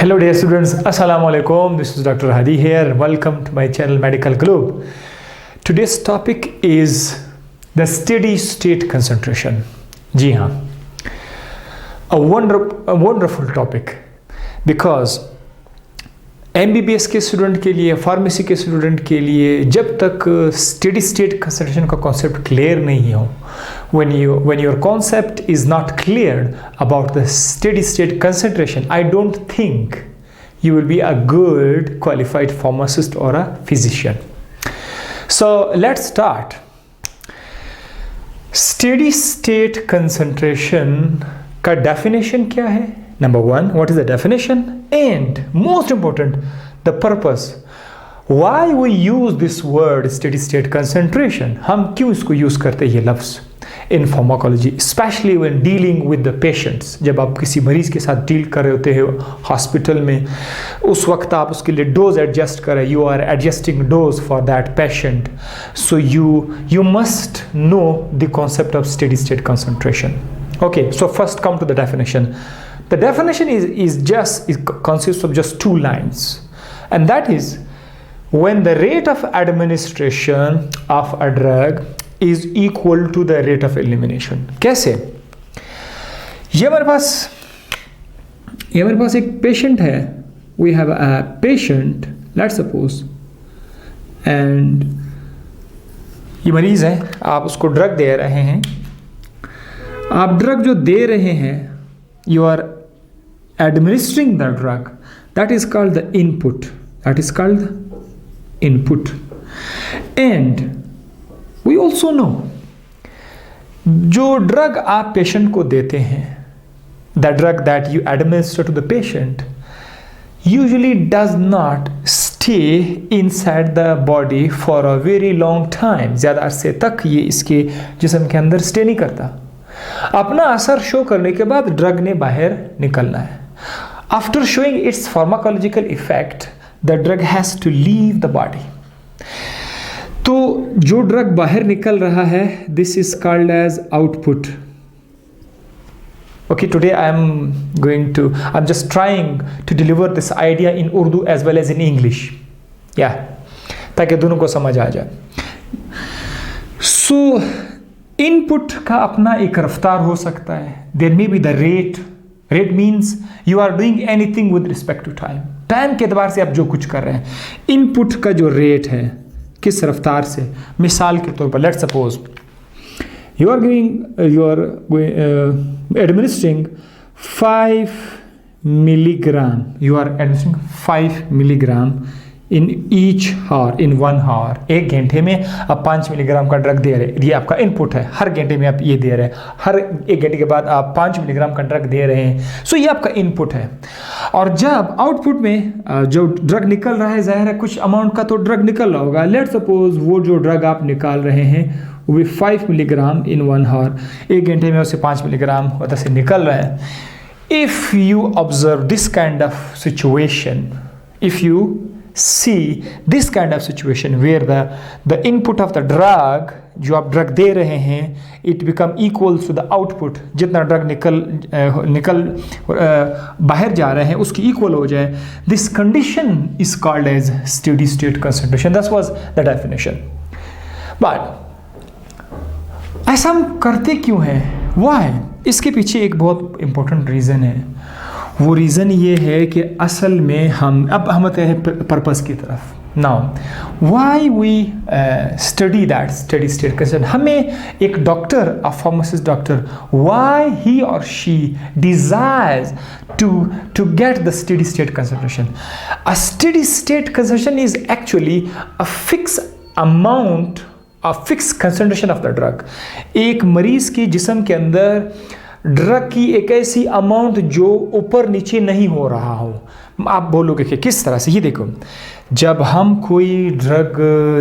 Hello dear students, Assalamu alaikum. This is Dr. Hadi here. Welcome to my channel Medical Globe. Today's topic is the steady state concentration. जी हाँ, a wonderful topic because MBBS के student के लिए, pharmacy के student के लिए जब तक steady state concentration का कॉन्सेप्ट क्लियर नहीं हो, when your concept is not clear about the steady state concentration, I don't think you will be a good qualified pharmacist or a physician. So let's start. Steady state concentration का definition क्या है? Number one, what is the definition? And most important, the purpose. Why we use this word steady state concentration? हम क्यों इसको use करते हैं ये लफ्ज़ in pharmacology, especially when dealing with the patients. जब आप किसी मरीज के साथ डील कर रहे होते हैं हॉस्पिटल में, उस वक्त आप उसके लिए डोज एडजस्ट करें. You are adjusting dose for that patient. So you must know the concept of steady state concentration. Okay, so first come to the definition. The definition consists of just two lines, and that is when the rate of administration of a drug is equal to the rate of elimination. कैसे? ये हमारे पास एक patient है. We have a patient, let's suppose, and ये मरीज है. आप उसको ड्रग दे रहे हैं. आप ड्रग जो दे रहे हैं, you are administering the drug. That is called the input. And we also know जो ड्रग आप पेशेंट को देते हैं, the drug that you administer to the patient usually does not stay inside the body for a very long time. ज़्यादा अरसे तक ये इसके जिस्म के अंदर स्टे नहीं करता. अपना असर शो करने के बाद ड्रग ने बाहर निकलना है. After showing its pharmacological effect, the drug has to leave the body. तो जो ड्रग बाहर निकल रहा है, this is called as output. Okay, today I'm just trying to deliver this idea in Urdu as well as in English. Yeah, ताकि दोनों को समझ आ जाए. So इनपुट का अपना एक रफ्तार हो सकता है. There may be the rate. Rate means you are doing anything with respect to time. Time के एतबार से आप जो कुछ कर रहे हैं, इनपुट का जो रेट है किस रफ्तार से. मिसाल के तौर पर let's suppose you are administering 5 milligram. You are administering 5 milligram in each hour, in 1 hour. एक घंटे में आप 5 मिलीग्राम का ड्रग दे रहे हैं. ये आपका इनपुट है. हर घंटे में आप ये दे रहे हैं. हर एक घंटे के बाद आप 5 मिलीग्राम का ड्रग दे रहे हैं. सो ये आपका इनपुट है. और जब आउटपुट में जो ड्रग निकल रहा है, जाहिर है कुछ अमाउंट का तो ड्रग निकल रहा होगा. लेट्स सपोज वो जो ड्रग आप निकाल रहे हैं वो 5 मिलीग्राम इन 1 आवर. एक घंटे में उससे 5 मिलीग्राम उधर से निकल रहा है. If you observe this kind of situation, if you see this kind of situation where the input of the drug, जो आप ड्रग दे रहे हैं, it become equal to the output. जितना ड्रग निकल बाहर जा रहे हैं उसकी इक्वल हो जाए. This condition is called as steady state concentration. That was the definition. But ऐसा हम करते क्यों हैं? Why? इसके पीछे एक बहुत important reason है. वो रीज़न ये है कि असल में हम आते हैं पर्पस की तरफ. Now why we study that steady state concentration. हमें एक doctor, a pharmacist doctor, why he और she desires to get the steady state concentration. A steady state concentration is actually a fix amount, a fix concentration of the drug. एक मरीज के जिस्म के अंदर drug की एक ऐसी अमाउंट जो ऊपर नीचे नहीं हो रहा हो. आप बोलोगे कि किस तरह से? ये देखो, जब हम कोई ड्रग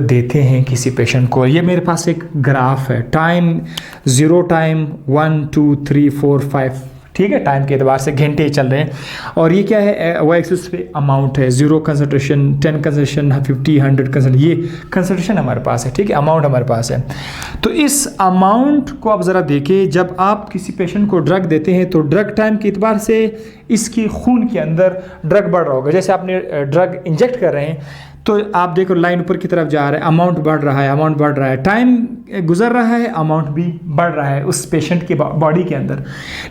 देते हैं किसी पेशेंट को, ये मेरे पास एक ग्राफ है. टाइम 0 टाइम 1 2 3 4 5 ठीक है, टाइम के एतबार से घंटे चल रहे हैं। और ये क्या है, वाई एक्सिस पे अमाउंट है, 0 कंसंट्रेशन, 10 कंसंट्रेशन, 50, 100 कंसंट्रेशन, ये कंसंट्रेशन हमारे पास है, ठीक है, अमाउंट हमारे पास है। तो इस अमाउंट को आप ज़रा देखें, जब आप किसी पेशेंट को ड्रग देते हैं तो ड्रग टाइम के एतबार से इसकी खून के अंदर ड्रग बढ़ रहा होगा। जैसे आपने ड्रग इंजेक्ट कर रहे हैं तो आप देखो लाइन ऊपर की तरफ जा रहा है, अमाउंट बढ़ रहा है, अमाउंट बढ़ रहा है, टाइम गुजर रहा है, अमाउंट भी बढ़ रहा है उस पेशेंट के बॉडी के अंदर।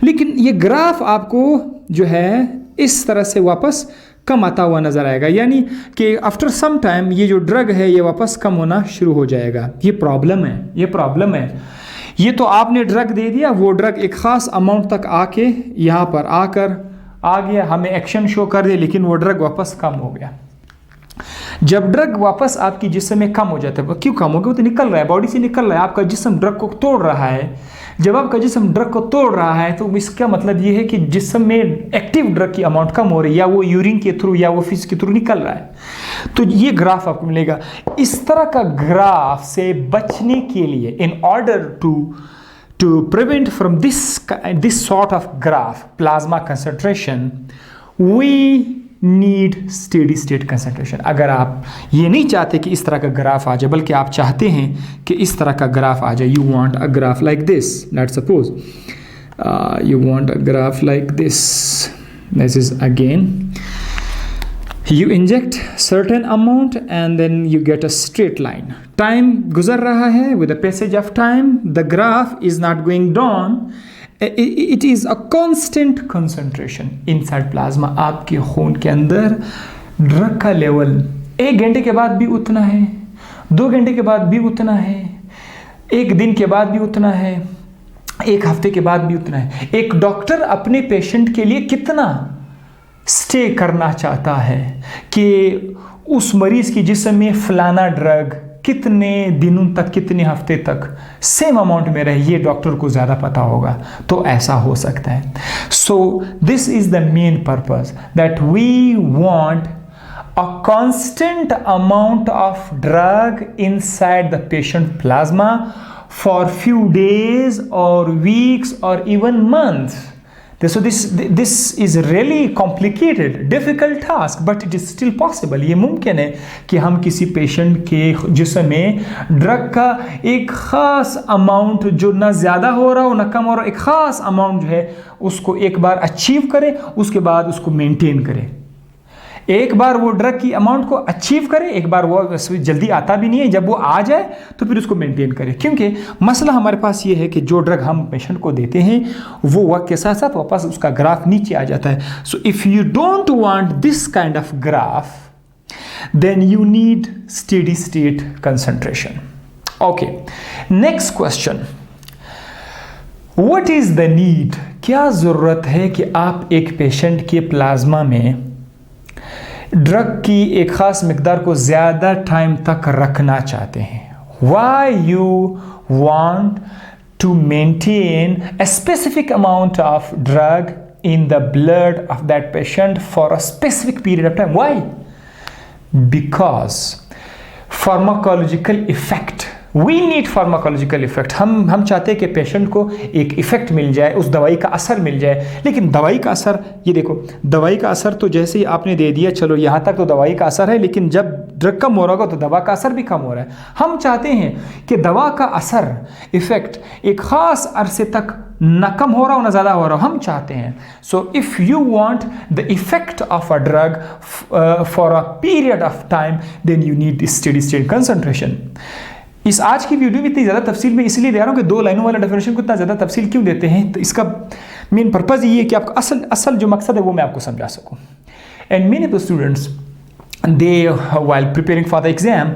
लेकिन ये ग्राफ आपको जो है इस तरह से वापस कम आता हुआ नज़र आएगा, यानी कि आफ्टर सम टाइम ये जो ड्रग है ये वापस कम होना शुरू हो जाएगा। ये प्रॉब्लम है, ये प्रॉब्लम है। ये तो आपने ड्रग दे दिया, वो ड्रग एक ख़ास अमाउंट तक आके यहाँ पर आकर आ गया, हमें एक्शन शो कर दिया, लेकिन वो ड्रग वापस कम हो गया। जब ड्रग वापस आपकी जिस्म में कम हो जाता है, क्यों कम हो गया, वो तो निकल रहा है, बॉडी से निकल रहा है, आपका जिस्म ड्रग को तोड़ रहा है। जब आपका जिस्म ड्रग को तोड़ रहा है तो इसका मतलब ये है कि जिस्म में एक्टिव ड्रग की अमाउंट कम हो रही है, या वो यूरिन के थ्रू या वो फिज के थ्रू निकल रहा है। तो ये ग्राफ आपको मिलेगा। इस तरह का ग्राफ से बचने के लिए, in order to prevent from this sort of graph plasma concentration, we need steady state concentration. अगर आप ये नहीं चाहते कि इस तरह का ग्राफ आ जाए, बल्कि आप चाहते हैं कि इस तरह का ग्राफ आ जाए, you want a graph like this, let's suppose you want a graph like this is again you inject certain amount and then you get a straight line. Time गुजर रहा है, with the passage of time the graph is not going down, it is a constant concentration inside plasma. आपके खून के अंदर drug का level 1 घंटे के बाद भी उतना है, 2 घंटे के बाद भी उतना है, 1 दिन के बाद भी उतना है, 1 हफ्ते के बाद भी उतना है। एक डॉक्टर अपने पेशेंट के लिए कितना स्टे करना चाहता है कि उस मरीज की जिस्म में फलाना ड्रग कितने दिनों तक, कितने हफ्ते तक सेम अमाउंट में रहे, ये डॉक्टर को ज़्यादा पता होगा। तो ऐसा हो सकता है। So this is the main purpose that we want a constant amount of drug inside the patient plasma for few days or weeks or even months. So this is really complicated, difficult task, but it is still possible. ये मुमकिन है कि हम किसी patient के जिस्म में drug का एक ख़ास अमाउंट जो ना ज़्यादा हो रहा हो ना कम हो रहा हो, एक ख़ास अमाउंट जो है उसको एक बार अचीव करें, उसके बाद उसको मेंटेन करें। एक बार वो ड्रग की अमाउंट को अचीव करे, एक बार वो जल्दी आता भी नहीं है, जब वो आ जाए तो फिर उसको मेंटेन करें। क्योंकि मसला हमारे पास ये है कि जो ड्रग हम पेशेंट को देते हैं वो वक्त के साथ साथ वापस उसका ग्राफ नीचे आ जाता है। So if you don't want this kind of graph then you need steady state concentration. Okay, next question, what is the need? क्या ज़रूरत है कि आप एक पेशेंट के प्लाज्मा में ड्रग की एक ख़ास मिकदार को ज़्यादा टाइम तक रखना चाहते हैं? Why you want to maintain a specific amount of drug in the blood of that patient for a specific period of time. Why? Because pharmacological effect. We need pharmacological effect. हम चाहते हैं कि patient को एक effect मिल जाए, उस दवाई का असर मिल जाए। लेकिन दवाई का असर, ये देखो, दवाई का असर तो जैसे ही आपने दे दिया, चलो यहाँ तक तो दवाई का असर है, लेकिन जब ड्रग कम हो रहा होगा तो दवा का असर भी कम हो रहा है। हम चाहते हैं कि दवा का असर, इफ़ेक्ट एक ख़ास अरसे तक ना कम हो रहा हो ना ज़्यादा हो रहा हो, हम चाहते हैं। So if you want the effect of a drug for a period of time then you need steady state concentration. इस आज की वीडियो में इतनी ज़्यादा तफसील में इसलिए दे रहा हूँ कि 2 लाइनों वाला डेफिनेशन को इतना ज़्यादा तफसील क्यों देते हैं, तो इसका मेन पर्पज़ ये है कि आपका असल जो मकसद है वो मैं आपको समझा सकूँ। And many of the students they while preparing for the exam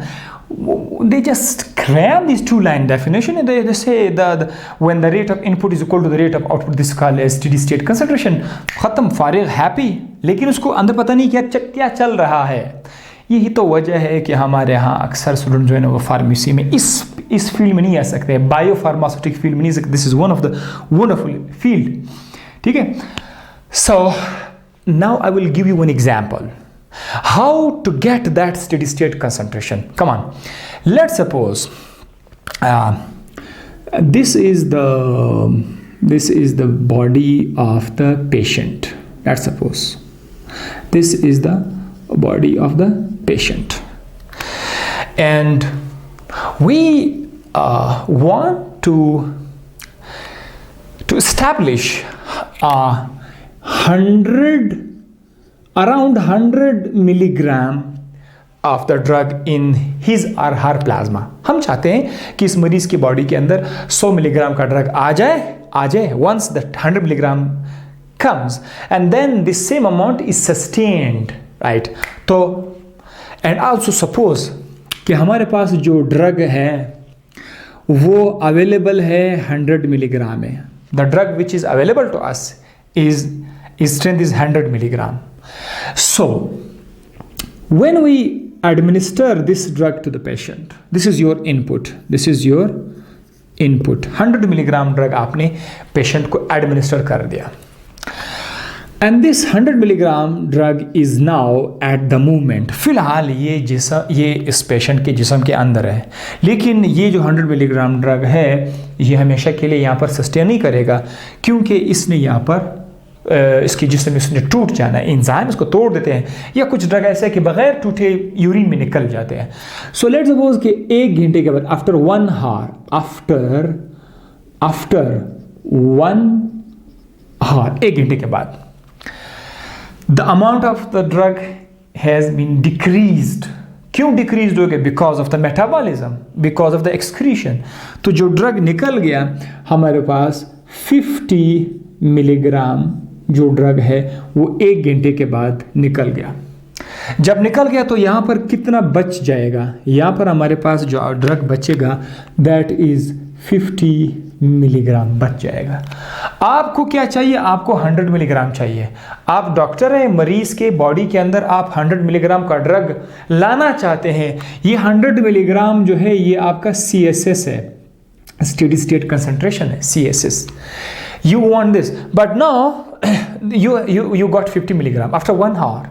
they just cram these 2-line definition and they say that when the rate of input is equal to the rate of output, this is called as steady state concentration. ख़त्म, फारिग, happy, लेकिन उसको अंदर पता नहीं क्या चल रहा है। यही तो वजह है कि हमारे यहाँ अक्सर स्टूडेंट जो है ना वो फार्मेसी में इस फील्ड में नहीं आ सकते, बायो फार्मास्यूटिक फील्ड में नहीं सकते। This is one of the wonderful field, ठीक है। So now I will give you one example how to get that steady state concentration. Come on, let's suppose this is the this is the body of the patient. Let's suppose this is the body of the patient, and we want to establish around 100 milligram of the drug in his or her plasma. हम चाहते हैं कि इस मरीज की body के अंदर 100 milligram का ड्रग आ जाए once the 100 milligram comes, and then the same amount is sustained, right? तो and also suppose कि हमारे पास जो ड्रग है वो अवेलेबल है 100 मिलीग्राम में. The drug which is available to us is strength is 100 milligram. So when we administer this drug to the patient, this is your input, 100 milligram drug आपने patient को administer कर दिया, and this 100 milligram drug is now at the movement. फिलहाल ये इस patient के जिस्म के अंदर है, लेकिन ये जो 100 मिलीग्राम ड्रग है ये हमेशा के लिए यहाँ पर सस्टेन नहीं करेगा, क्योंकि इसने यहाँ पर इसकी जिस्म इसने टूट जाना है, इंजाइम इसको तोड़ देते हैं, या कुछ ड्रग ऐसे है कि बगैर टूटे यूरिन में निकल जाते हैं. सो लेट्स सपोज कि 1 घंटे के बाद, आफ्टर 1 आवर, आफ्टर 1 आवर, 1 घंटे के बाद, the amount of the drug has been decreased. क्यों डिक्रीज हो गया? Because of the metabolism, because of the excretion. तो जो ड्रग निकल गया हमारे पास 50 मिलीग्राम जो ड्रग है वो 1 घंटे के बाद निकल गया. जब निकल गया तो यहाँ पर कितना बच जाएगा? यहाँ पर हमारे पास जो ड्रग बचेगा दैट इज 50 मिलीग्राम बच जाएगा. आपको क्या चाहिए? आपको 100 मिलीग्राम चाहिए. आप डॉक्टर हैं, मरीज के बॉडी के अंदर आप 100 मिलीग्राम का ड्रग लाना चाहते हैं. ये 100 मिलीग्राम जो है ये आपका CSS है, स्टेडी स्टेट कंसंट्रेशन है, CSS. You want this, but now you got 50 milligram after 1 hour.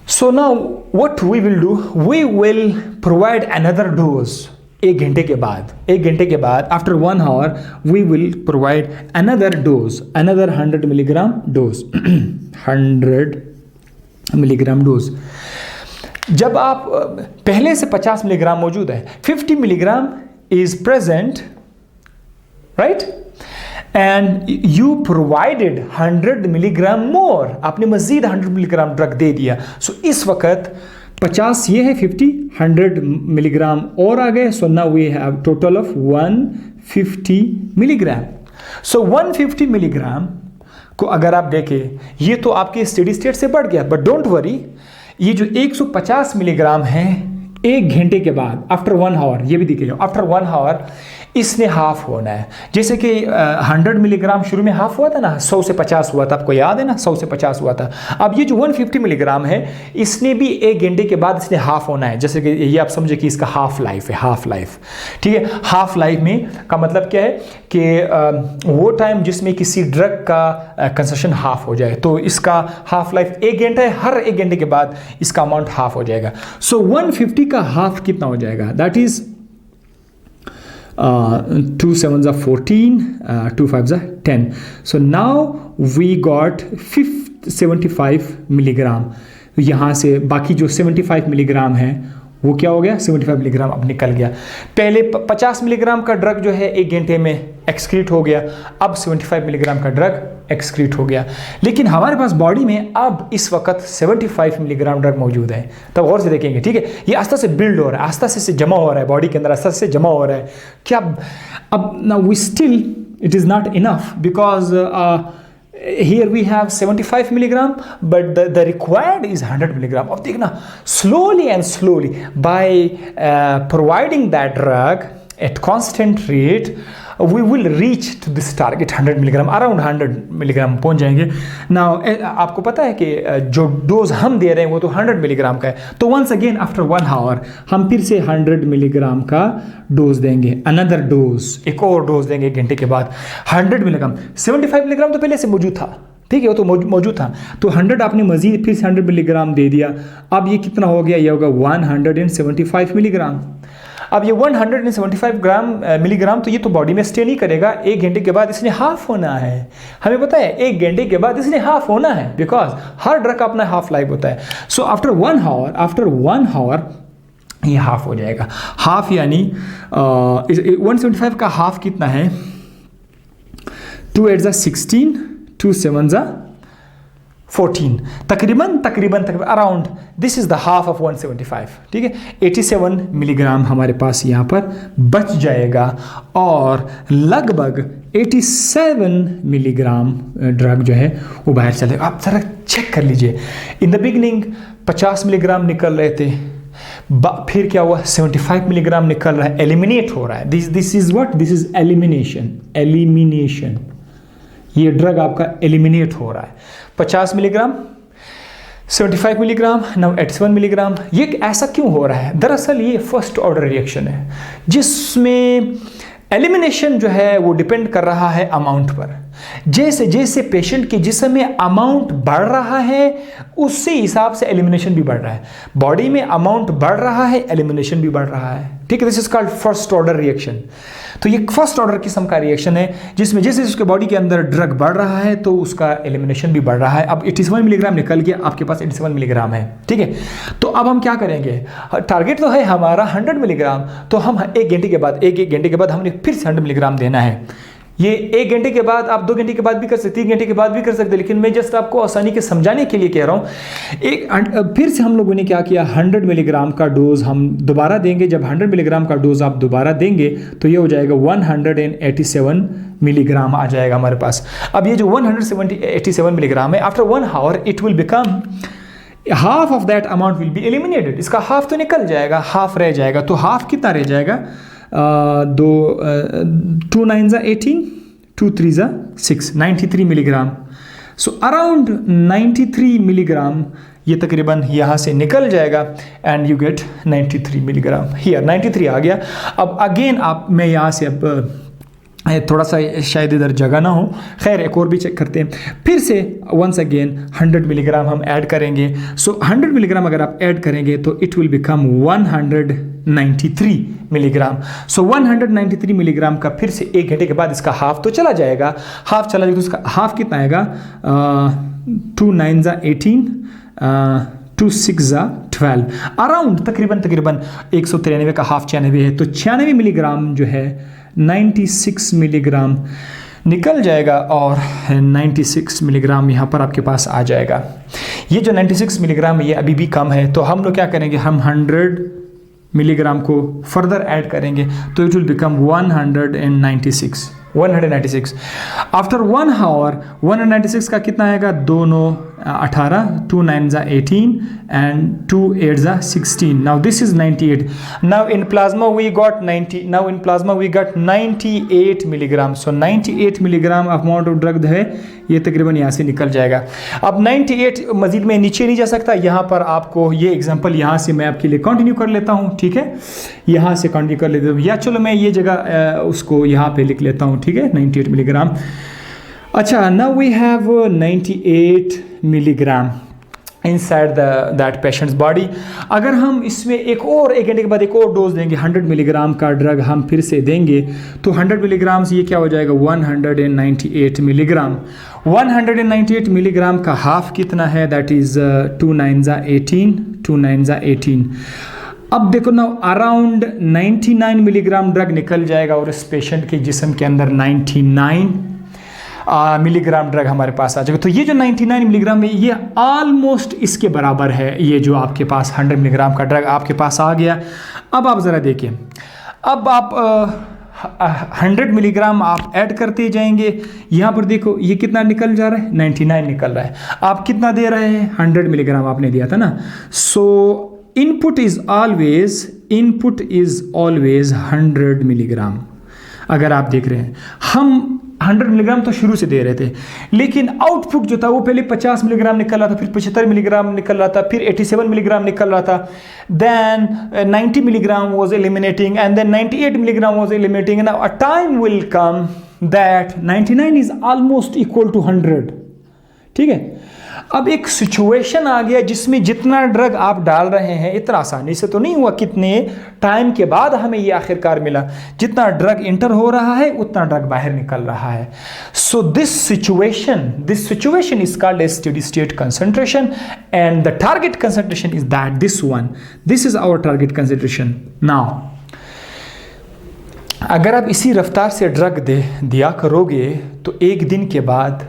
So now what we will do? We will provide another dose. 1 घंटे के बाद after 1 hour we will provide another dose, another 100 milligram dose. 100 milligram dose. जब आप पहले से 50 milligram मौजूद है, 50 milligram is present, right? And you provided 100 milligram more, आपने मजीद 100 मिलीग्राम ड्रग दे दिया. सो इस वक्त 50 ये है, 50, 100 मिलीग्राम और आ गए. So now we have total of 150 milligram. So 150 milligram को अगर आप देखें ये तो आपके स्टेडी स्टेट से बढ़ गया, बट डोंट वरी, ये जो 150 मिलीग्राम है 1 घंटे के बाद, आफ्टर 1 आवर, ये भी दिखेगा आफ्टर 1 आवर इसने हाफ होना है. जैसे कि 100 मिलीग्राम शुरू में हाफ हुआ था ना, 100 से 50 हुआ था, आपको याद है ना, 100 से 50 हुआ था. अब ये जो 150 मिलीग्राम है इसने भी 1 घंटे के बाद इसने हाफ होना है. जैसे कि ये आप समझे कि इसका हाफ लाइफ है, हाफ लाइफ, ठीक है. हाफ लाइफ में का मतलब क्या है कि वो टाइम जिसमें किसी ड्रग का कंसंट्रेशन हाफ हो जाए, तो इसका हाफ लाइफ 1 घंटा है, हर 1 घंटे के बाद इसका अमाउंट हाफ हो जाएगा. सो 150 का हाफ कितना हो जाएगा? That is 2 7s are 14, 2 5s are 10. So now we got 75 milligram. यहाँ से बाकी जो 75 मिलीग्राम है वो क्या हो गया? 75 मिलीग्राम अब निकल गया. पहले 50 मिलीग्राम का ड्रग जो है 1 घंटे में एक्सक्रीट हो गया, अब 75 मिलीग्राम का ड्रग एक्सक्रीट हो गया. लेकिन हमारे पास बॉडी में अब इस वक्त 75 मिलीग्राम ड्रग मौजूद है. तब और से देखेंगे, ठीक है. ये आस्ता से बिल्ड हो रहा है, आस्ता से जमा हो रहा है बॉडी के अंदर, आस्ता से जमा हो रहा है. क्या अब now we still it is not enough, because here we have 75 milligram, but the required is 100 milligram. अब देखना, slowly and slowly by providing that drug at constant rate we will reach to this target 100 milligram, around 100 milligram पहुंच जाएंगे. Now आपको पता है कि जो dose हम दे रहे हैं वो तो 100 मिलीग्राम का है. तो once again after 1 hour हम फिर से 100 मिलीग्राम का डोज देंगे, अनदर डोज, एक और डोज देंगे 1 घंटे के बाद 100 मिलीग्राम. 75 मिलीग्राम तो पहले से मौजूद था, ठीक है, वो तो मौजूद था. तो 100 आपने मजीद फिर से 100 मिलीग्राम दे दिया. अब ये कितना हो गया? ये होगा 175 मिलीग्राम. अब ये 175 ग्राम मिलीग्राम, तो ये तो बॉडी में स्टे नहीं करेगा, 1 घंटे के बाद इसने हाफ होना है। हमें पता है 1 घंटे के बाद इसने हाफ होना है, बिकॉज हर ड्रग का अपना हाफ लाइफ होता है। सो आफ्टर 1 आवर ये हाफ हो जाएगा। हाफ यानी 175 का हाफ कितना है? 2 8 ज़ा 16, 2 7 ज़ा 14, तकरीबन around this is the half of 175। ठीक है, 87 मिलीग्राम हमारे पास यहाँ पर बच जाएगा और लगभग 87 मिलीग्राम ड्रग जो है वो बाहर चलेगा। आप जरा चेक कर लीजिए, इन द बिगनिंग 50 मिलीग्राम निकल रहे थे, फिर क्या हुआ? 75 मिलीग्राम निकल रहा है, एलिमिनेट हो रहा है। This is what? This is elimination. ये ड्रग आपका एलिमिनेट हो रहा है। 50 मिलीग्राम, 75 मिलीग्राम, नाउ 87 मिलीग्राम। ये ऐसा क्यों हो रहा है? दरअसल ये फर्स्ट ऑर्डर रिएक्शन है जिसमें एलिमिनेशन जो है वो डिपेंड कर रहा है अमाउंट पर। जैसे जैसे पेशेंट के जिस्म में अमाउंट बढ़ रहा है उसी हिसाब से एलिमिनेशन भी बढ़ रहा है। बॉडी में अमाउंट बढ़ रहा है, एलिमिनेशन भी बढ़ रहा है। ठीक है, this is called first order reaction. तो ये फर्स्ट ऑर्डर किस्म का रिएक्शन है जिसमें जैसे उसके बॉडी के अंदर ड्रग बढ़ रहा है तो उसका एलिमिनेशन भी बढ़ रहा है। अब 87 मिलीग्राम निकल गया, आपके पास 87 मिलीग्राम है। ठीक है, तो अब हम क्या करेंगे? टारगेट तो है हमारा 100 मिलीग्राम, तो हम 1 घंटे के बाद हमने फिर से 100 मिलीग्राम देना है। ये 1 घंटे के बाद, आप 2 घंटे के बाद भी कर सकते, 3 घंटे के बाद भी कर सकते, लेकिन मैं जस्ट आपको आसानी के समझाने के लिए कह रहा हूँ। फिर से हम लोगों ने क्या किया? 100 मिलीग्राम का डोज हम दोबारा देंगे। जब 100 मिलीग्राम का डोज आप दोबारा देंगे तो ये हो जाएगा 187 मिलीग्राम आ जाएगा हमारे पास। अब ये जो 187 मिलीग्राम है, after 1 hour it will become half of that amount will be eliminated. इसका हाफ तो निकल जाएगा, हाफ रह जाएगा। तो हाफ कितना रह जाएगा? 2 9 ज़ा 18, 2 3 ज़ा 6, 93 मिलीग्राम। सो अराउंड 93 मिलीग्राम ये तकरीबन यहाँ से निकल जाएगा and you get 93 milligram here. 93 आ गया। अब अगेन मैं यहाँ से अब थोड़ा सा शायद इधर जगह ना हो, खैर एक और भी चेक करते हैं। फिर से वंस अगेन 100 मिलीग्राम हम ऐड करेंगे। सो 100 मिलीग्राम अगर आप ऐड करेंगे तो it will become 193 milligram. So 193 milligram का फिर से 1 घंटे के बाद इसका हाफ तो चला जाएगा। हाफ चला जाएगा तो इसका हाफ कितना आएगा? 2 9 ज़ा 18, 2 6 ज़ा 12, अराउंड तकरीबन 193 का हाफ 96 है। तो 96 मिलीग्राम जो है 96 मिलीग्राम निकल जाएगा और 96 मिलीग्राम यहाँ पर आपके पास आ जाएगा। ये जो 96 मिलीग्राम ये अभी भी कम है, तो हम लोग क्या करेंगे? हम 100 मिलीग्राम को फर्दर ऐड करेंगे तो it will become 196। After 1 hour 196 का कितना आएगा? 2 9 18, 2 9 ज़ा 18 एंड 2 8 ज़ा 16। Now this is 98। Now in plasma we got 98 milligram. So 98 milligram amount of drug है ये तकरीबन यहाँ से निकल जाएगा। अब 98 मजीद में नीचे नहीं जा सकता। यहाँ पर आपको ये एग्जांपल यहाँ से मैं आपके लिए कंटिन्यू कर लेता हूँ। ठीक है, यहाँ से कंटिन्यू कर लेता हूँ, या चलो मैं ये जगह उसको यहाँ पे लिख लेता हूँ। ठीक है, 98 मिलीग्राम। अच्छा, now we have 98 milligram inside that patient's body. अगर हम इसमें एक घंटे के बाद एक और डोज देंगे, 100 मिलीग्राम का ड्रग हम फिर से देंगे तो 100 मिलीग्राम से ये क्या हो जाएगा? 198 मिलीग्राम। 198 मिलीग्राम का हाफ कितना है? दैट इज़ 2 9 ज़ा 18, 2 9 ज़ा 18। अब देखो ना, अराउंड 99 मिलीग्राम ड्रग निकल जाएगा और इस पेशेंट के जिस्म के अंदर 99 मिलीग्राम ड्रग हमारे पास आ जाएगा। तो ये जो 99 मिलीग्राम है ये ऑलमोस्ट इसके बराबर है। ये जो आपके पास 100 मिलीग्राम का ड्रग आपके पास आ गया। अब आप ज़रा देखिए, अब आप 100 मिलीग्राम आप ऐड करते जाएंगे। यहाँ पर देखो ये कितना निकल जा रहा है? 99 निकल रहा है। आप कितना दे रहे हैं? 100 मिलीग्राम आपने दिया था ना। सो इनपुट इज़ ऑलवेज 100 मिलीग्राम। अगर आप देख रहे हैं, हम 100 मिलीग्राम तो शुरू से दे रहे थे, लेकिन आउटपुट जो था वो पहले 50 मिलीग्राम निकल रहा था, फिर 75 मिलीग्राम निकल रहा था, फिर 87 मिलीग्राम निकल रहा था, then 90 milligram was eliminating and then 98 milligram was eliminating. Now a time will come that 99 is almost equal to 100। ठीक है। अब एक सिचुएशन आ गया जिसमें जितना ड्रग आप डाल रहे हैं, इतना आसानी से तो नहीं हुआ, कितने टाइम के बाद हमें ये आखिरकार मिला। जितना ड्रग इंटर हो रहा है उतना ड्रग बाहर निकल रहा है। So this situation is called a steady state concentration and the target concentration is that this one, this is our target concentration. Now अगर आप इसी रफ्तार से ड्रग दिया करोगे तो एक दिन के बाद,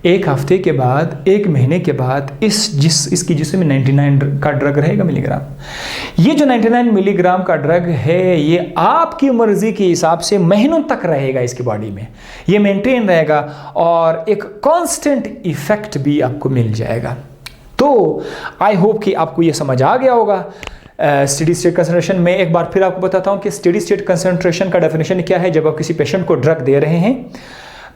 एक हफ्ते के बाद, एक महीने के बाद इसकी जिसमें 99 का ड्रग रहेगा मिलीग्राम। ये जो 99 मिलीग्राम का ड्रग है ये आपकी मर्जी के हिसाब से महीनों तक रहेगा इसकी बॉडी में, ये मेंटेन रहेगा और एक कांस्टेंट इफेक्ट भी आपको मिल जाएगा। तो आई होप कि आपको ये समझ आ गया होगा स्टेडी स्टेट कंसंट्रेशन। में एक बार फिर आपको बताता हूँ कि स्टेडी स्टेट कंसंट्रेशन का डेफिनेशन क्या है। जब आप किसी पेशेंट को ड्रग दे रहे हैं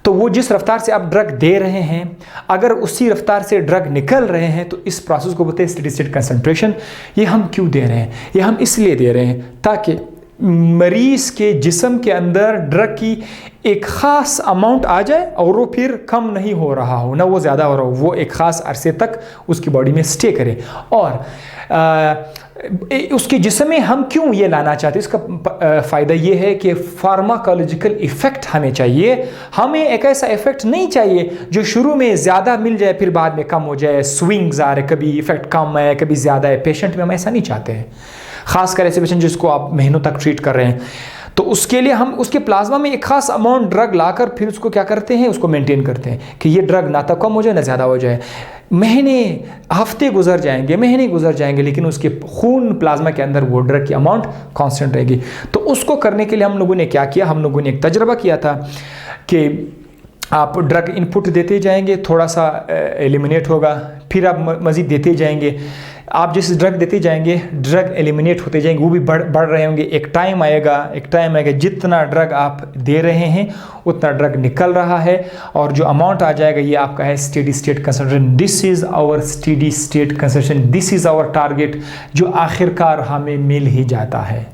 तो वो जिस रफ्तार से आप ड्रग दे रहे हैं अगर उसी रफ्तार से ड्रग निकल रहे हैं तो इस प्रोसेस को बोलते हैं स्टेडी स्टेट कंसंट्रेशन। ये हम क्यों दे रहे हैं? ये हम इसलिए दे रहे हैं ताकि मरीज के जिस्म के अंदर ड्रग की एक ख़ास अमाउंट आ जाए और वो फिर कम नहीं हो रहा हो, ना वो ज़्यादा हो रहा हो, वो एक ख़ास अरसे तक उसकी बॉडी में स्टे करे। और उसके जिस्म में हम क्यों ये लाना चाहते हैं, इसका फ़ायदा ये है कि फार्माकोलॉजिकल इफ़ेक्ट हमें चाहिए। हमें एक ऐसा इफ़ेक्ट नहीं चाहिए जो शुरू में ज़्यादा मिल जाए फिर बाद में कम हो जाए, स्विंग्स आ रहे, कभी इफ़ेक्ट कम है कभी ज़्यादा है। पेशेंट में हम ऐसा नहीं चाहते हैं, ख़ासकर ऐसे पेशेंट जिसको आप महीनों तक ट्रीट कर रहे हैं। तो उसके लिए हम उसके प्लाज्मा में एक खास अमाउंट ड्रग लाकर फिर उसको क्या करते हैं, उसको मेंटेन करते हैं कि ये ड्रग ना तो कम हो जाए ना ज़्यादा हो जाए। महीने हफ्ते गुजर जाएंगे, महीने गुजर जाएंगे, लेकिन उसके खून प्लाज्मा के अंदर वो ड्रग की अमाउंट कांस्टेंट रहेगी। तो उसको करने के लिए हम लोगों ने क्या किया, हम लोगों ने एक तजर्बा किया था कि आप ड्रग इनपुट देते जाएंगे, थोड़ा सा एलिमिनेट होगा, फिर आप मज़ीद देते जाएंगे। आप जिस ड्रग देते जाएंगे ड्रग एलिमिनेट होते जाएंगे, वो भी बढ़ रहे होंगे। एक टाइम आएगा जितना ड्रग आप दे रहे हैं उतना ड्रग निकल रहा है और जो अमाउंट आ जाएगा ये आपका है steady state concentration. This is our steady state concentration, this is our target जो आखिरकार हमें मिल ही जाता है।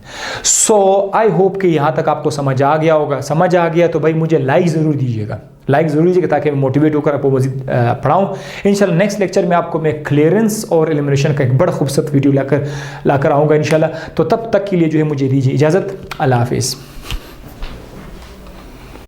सो आई होप कि यहाँ तक आपको समझ आ गया होगा। समझ आ गया तो भाई मुझे लाइक ज़रूर दीजिएगा, लाइक ज़रूर दीजिएगा ताकि मैं मोटिवेट होकर आपको मज़ीद पढ़ाऊँ। इंशाल्लाह नेक्स्ट लेक्चर में आपको मैं क्लियरेंस और एलिमिनेशन का एक बड़ा खूबसूरत वीडियो लाकर आऊँगा इंशाल्लाह। तो तब तक के लिए जो है मुझे दीजिए इजाज़त। अल्लाह हाफिज़।